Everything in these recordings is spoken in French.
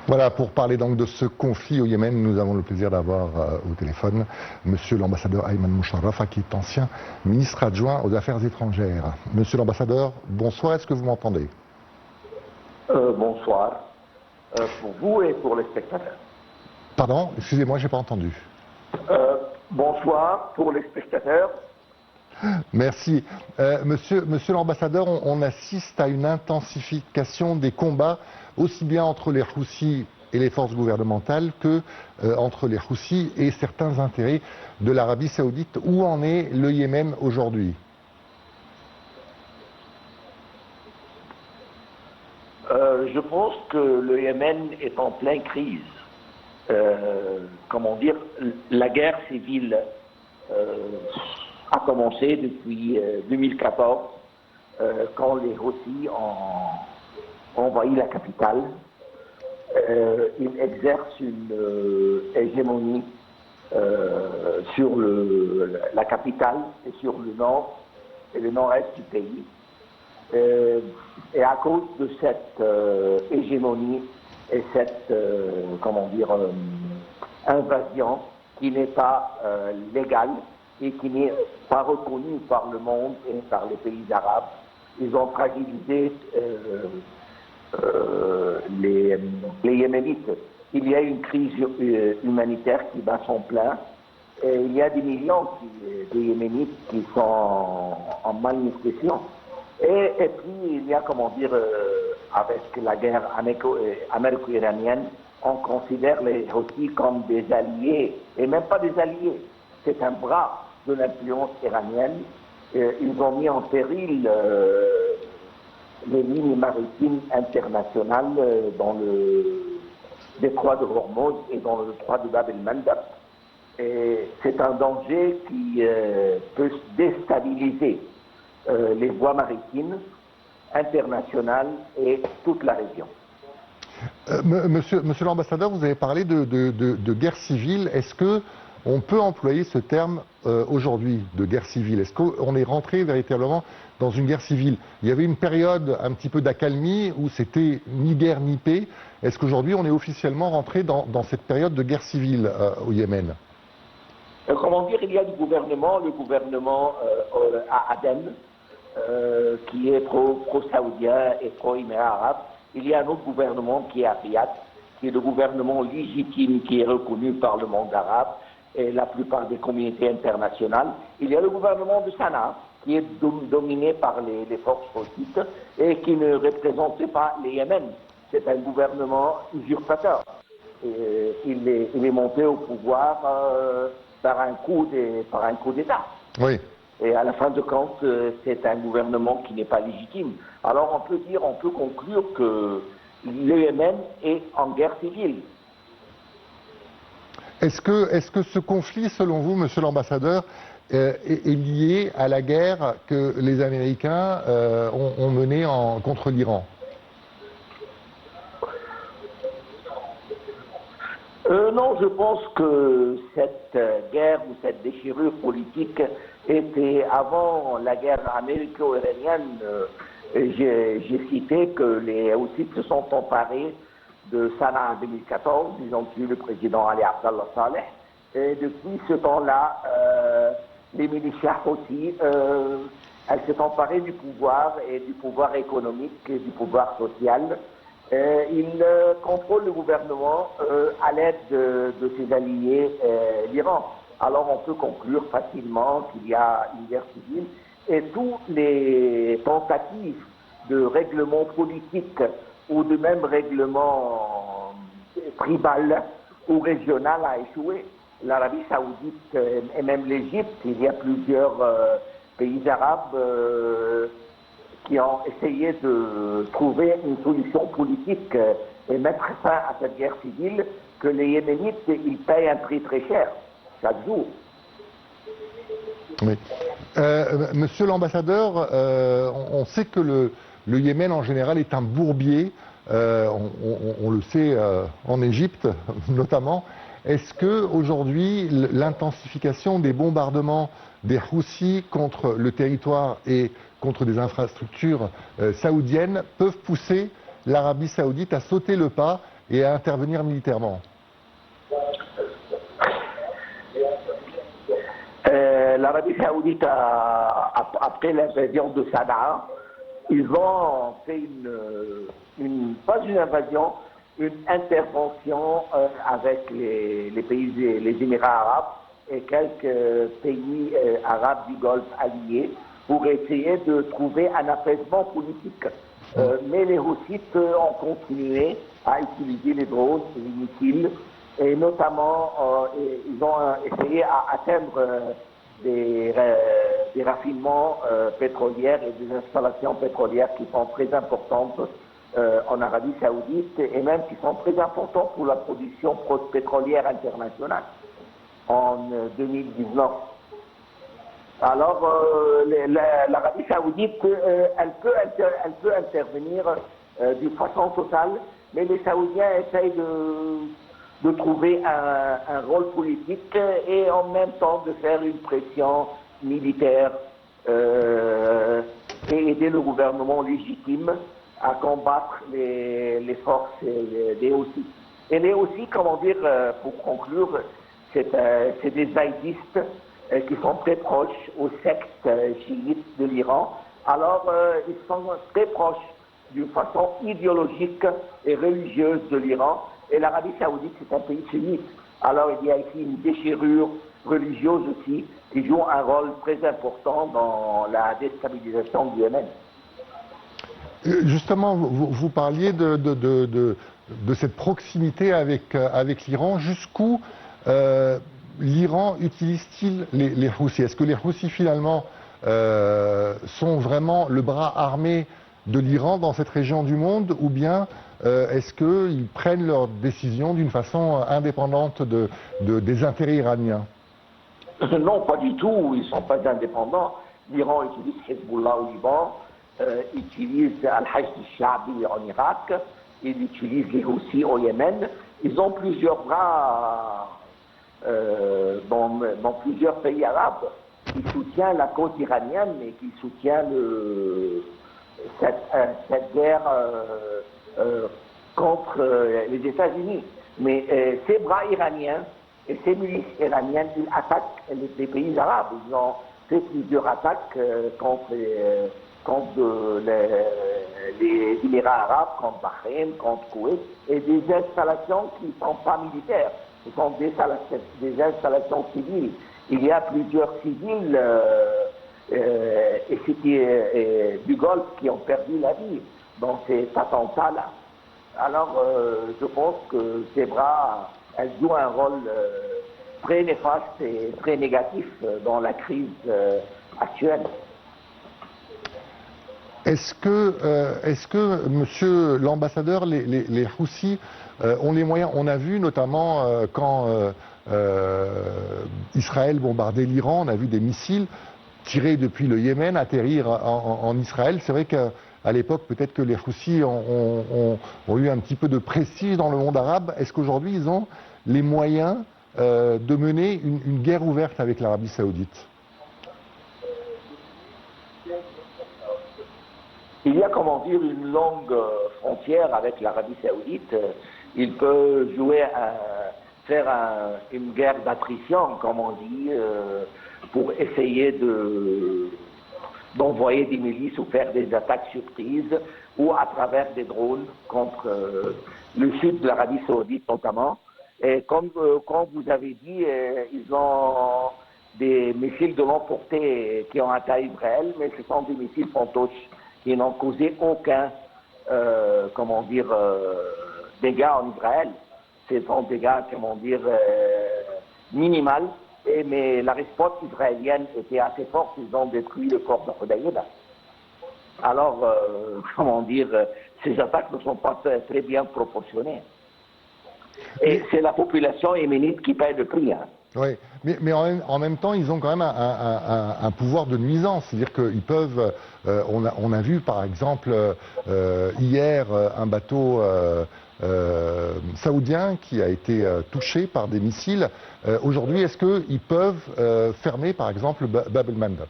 Voilà, pour parler donc de ce conflit au Yémen, nous avons le plaisir d'avoir au téléphone Monsieur l'ambassadeur Ayman Moucharraf, qui est ancien ministre adjoint aux Affaires étrangères. Monsieur l'ambassadeur, bonsoir, est-ce que vous m'entendez? Bonsoir, pour vous et pour les spectateurs. Pardon, excusez-moi, j'ai pas entendu. Bonsoir pour les spectateurs. Merci. Monsieur l'ambassadeur, on assiste à une intensification des combats, aussi bien entre les Houthis et les forces gouvernementales que entre les Houthis et certains intérêts de l'Arabie Saoudite. Où en est le Yémen aujourd'hui? Je pense que le Yémen est en pleine crise. Comment dire, la guerre civile a commencé depuis 2014, quand les Houthis ont envahi la capitale. Ils exercent une hégémonie sur la capitale et sur le nord et le nord-est du pays. Et à cause de cette hégémonie et cette invasion qui n'est pas légale et qui n'est pas reconnue par le monde et par les pays arabes, ils ont fragilisé les Yéménites. Il y a une crise humanitaire qui bat son plein. Et il y a des millions de Yéménites qui sont en malnutrition. Et puis, il y a, avec la guerre américo-iranienne, on considère les Houthis comme des alliés, et même pas des alliés. C'est un bras de l'influence iranienne. Ils ont mis en péril les lignes maritimes internationales dans le détroit de Hormuz et dans le détroit de Bab el-Mandab. Et c'est un danger qui peut déstabiliser les voies maritimes internationales et toute la région. Monsieur l'ambassadeur, vous avez parlé de guerre civile. Est-ce qu'on peut employer ce terme aujourd'hui, de guerre civile? Est-ce qu'on est rentré véritablement dans une guerre civile? Il y avait une période un petit peu d'accalmie où c'était ni guerre ni paix. Est-ce qu'aujourd'hui on est officiellement rentré dans cette période de guerre civile au Yémen? Comment dire, il y a le gouvernement à Aden, qui est pro-saoudien et pro-émirat arabe. Il y a un autre gouvernement qui est à Riyad, qui est le gouvernement légitime qui est reconnu par le monde arabe et la plupart des communautés internationales. Il y a le gouvernement de Sanaa, qui est dominé par les forces houthites et qui ne représente pas les Yémen. C'est un gouvernement usurpateur. Il est monté au pouvoir par un coup d'État. Oui. Et à la fin de compte, c'est un gouvernement qui n'est pas légitime. Alors on peut conclure que le Yémen est en guerre civile. Est-ce que ce conflit, selon vous, monsieur l'ambassadeur, est lié à la guerre que les Américains ont menée contre l'Iran? Non, je pense que cette guerre ou cette déchirure politique était avant la guerre américo-iranienne. J'ai cité que les Houthis se sont emparés de Sanaa en 2014. Ils ont tué le président Ali Abdallah Saleh. Et depuis ce temps-là, les milicias Houthis, elles se sont emparées du pouvoir et du pouvoir économique et du pouvoir social. Il contrôle le gouvernement à l'aide de ses alliés, l'Iran. Alors on peut conclure facilement qu'il y a une guerre civile et toutes les tentatives de règlement politique ou de même règlement tribal ou régional a échoué. L'Arabie Saoudite et même l'Égypte, il y a plusieurs pays arabes qui ont essayé de trouver une solution politique et mettre fin à cette guerre civile que les Yéménites, ils payent un prix très cher chaque jour. Oui. Monsieur l'ambassadeur, on sait que le Yémen en général est un bourbier, on le sait en Égypte notamment. Est-ce que aujourd'hui l'intensification des bombardements des Houthis contre le territoire et contre des infrastructures saoudiennes peuvent pousser l'Arabie Saoudite à sauter le pas et à intervenir militairement? L'Arabie Saoudite, après l'invasion de Sanaa, ils ont fait pas une invasion, une intervention avec les pays, les Émirats arabes et quelques pays arabes du Golfe alliés pour essayer de trouver un apaisement politique. Mais les Houthis ont continué à utiliser les drones et les missiles, et notamment ils ont essayé à atteindre des raffinements pétroliers et des installations pétrolières qui sont très importantes en Arabie Saoudite et même qui sont très importantes pour la production pétrolière internationale en 2019. Alors, l'Arabie Saoudite, elle peut intervenir d'une façon totale, mais les Saoudiens essayent de trouver un rôle politique et en même temps de faire une pression militaire et aider le gouvernement légitime à combattre les forces des Houthis. Et les Houthis, comment dire, pour conclure, c'est des zaïdistes qui sont très proches aux sectes chiites de l'Iran. Alors, ils sont très proches d'une façon idéologique et religieuse de l'Iran. Et l'Arabie Saoudite, c'est un pays sunnite. Alors, il y a ici une déchirure religieuse aussi qui joue un rôle très important dans la déstabilisation du Yémen. Justement, vous parliez de cette proximité avec l'Iran. Jusqu'où l'Iran utilise-t-il les Houthis? Est-ce que les Houthis, finalement, sont vraiment le bras armé de l'Iran dans cette région du monde, ou bien est-ce qu'ils prennent leurs décisions d'une façon indépendante des intérêts iraniens? Non, pas du tout. Ils ne sont pas indépendants. L'Iran utilise Hezbollah au Liban, utilise Al-Hashd al-Sha'bi en Irak, il utilise les Houthis au Yémen. Ils ont plusieurs bras dans plusieurs pays arabes qui soutiennent la cause iranienne et qui soutiennent cette guerre contre les États-Unis. Mais ces bras iraniens et ces milices iraniennes, ils attaquent les pays arabes. Ils ont fait plusieurs attaques contre les Émirats arabes, contre Bahreïn, contre Koweït, et des installations qui ne sont pas militaires. Ce sont des installations civiles. Il y a plusieurs civils du Golfe qui ont perdu la vie dans ces attentats-là. Alors, je pense que ces bras, elles jouent un rôle très néfaste et très négatif dans la crise actuelle. Est-ce que, monsieur l'ambassadeur, les Houthis ont les moyens? On a vu notamment quand Israël bombardait l'Iran, on a vu des missiles tirés depuis le Yémen atterrir en Israël. C'est vrai qu'à l'époque, peut-être que les Houthis ont eu un petit peu de prestige dans le monde arabe. Est-ce qu'aujourd'hui, ils ont les moyens de mener une guerre ouverte avec l'Arabie Saoudite? Il y a, comment dire, une longue frontière avec l'Arabie Saoudite. Il peut faire une guerre d'attrition, comme on dit, pour essayer d'envoyer des milices ou faire des attaques surprises, ou à travers des drones contre le sud de l'Arabie Saoudite notamment. Et comme vous avez dit, ils ont des missiles de longue portée qui ont atteint Israël, mais ce sont des missiles fantoches qui n'ont causé aucun, dégâts en Israël. Ce sont des dégâts, minimales, mais la réponse israélienne était assez forte. Ils ont détruit le port de Hodeïda. Alors, ces attaques ne sont pas très bien proportionnées. Et c'est la population yéménite qui paye le prix. Hein. Oui, mais en même temps, ils ont quand même un pouvoir de nuisance. C'est-à-dire qu'ils peuvent... on a vu, par exemple, hier, un bateau saoudien qui a été touché par des missiles. Aujourd'hui, est-ce qu'ils peuvent fermer, par exemple, Bab el-Mandab?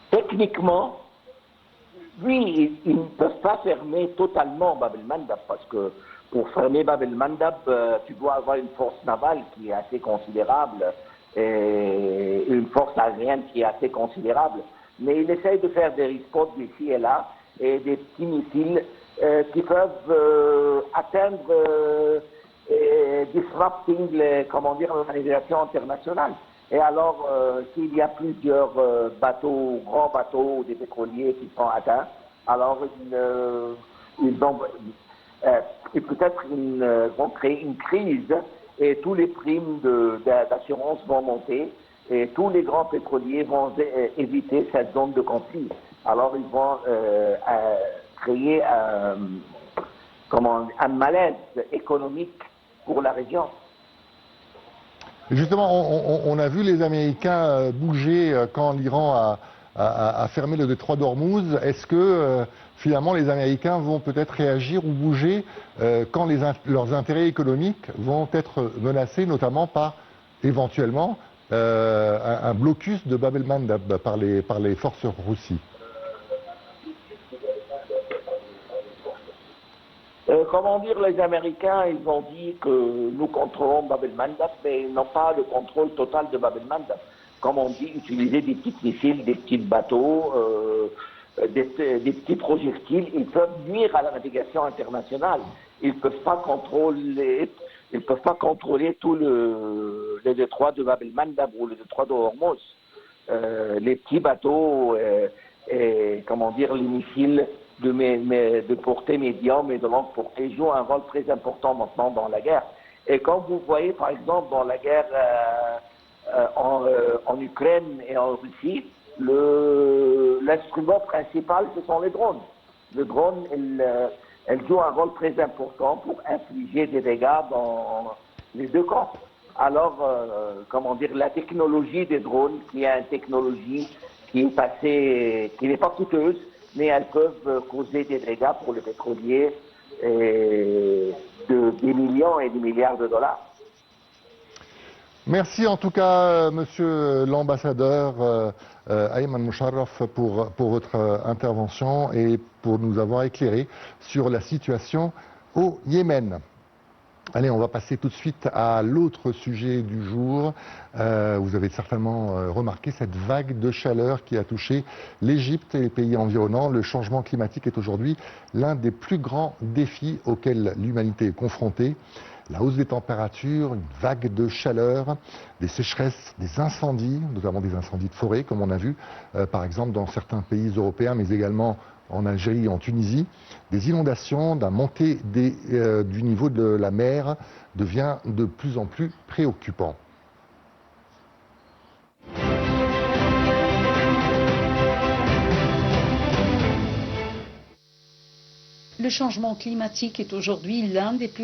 Techniquement, puis, ils ne peuvent pas fermer totalement Bab el-Mandab, parce que pour fermer Bab el-Mandab, tu dois avoir une force navale qui est assez considérable et une force aérienne qui est assez considérable. Mais ils essayent de faire des responses d'ici et là et des petits missiles qui peuvent atteindre disrupting l'organisation internationale. Et alors, s'il y a plusieurs bateaux, grands bateaux, des pétroliers qui sont atteints, alors peut-être ils vont créer une crise et tous les primes d'assurance vont monter et tous les grands pétroliers vont éviter cette zone de conflit. Alors ils vont créer un malaise économique pour la région. Justement, on a vu les Américains bouger quand l'Iran a fermé le détroit d'Ormuz. Est-ce que finalement les Américains vont peut-être réagir ou bouger quand leurs intérêts économiques vont être menacés, notamment par éventuellement un blocus de Bab el-Mandab par les forces roussies? Comment dire, les Américains, ils ont dit que nous contrôlons Bab el-Mandab, mais ils n'ont pas le contrôle total de Bab el-Mandab. Comme on dit, utiliser des petits missiles, des petits bateaux, des petits projectiles, ils peuvent nuire à la navigation internationale. Ils ne peuvent pas contrôler tout le détroit de Bab el-Mandab ou le détroit de Hormuz. Les petits bateaux et les missiles de portée médium et de longue portée jouent un rôle très important maintenant dans la guerre. Et quand vous voyez par exemple dans la guerre en Ukraine et en Russie, l'instrument principal ce sont les drones. Le drone, elle joue un rôle très important pour infliger des dégâts dans les deux camps. Alors, la technologie des drones, qui est une technologie qui n'est pas coûteuse, mais elles peuvent causer des dégâts pour les pétroliers des millions et des milliards de dollars. Merci en tout cas, monsieur l'ambassadeur Ayman Moucharraf, pour votre intervention et pour nous avoir éclairé sur la situation au Yémen. Allez, on va passer tout de suite à l'autre sujet du jour. Vous avez certainement remarqué cette vague de chaleur qui a touché l'Égypte et les pays environnants. Le changement climatique est aujourd'hui l'un des plus grands défis auxquels l'humanité est confrontée. La hausse des températures, une vague de chaleur, des sécheresses, des incendies, notamment des incendies de forêt, comme on a vu par exemple dans certains pays européens, mais également en Algérie et en Tunisie. Des inondations, la montée du niveau de la mer devient de plus en plus préoccupant. Le changement climatique est aujourd'hui l'un des plus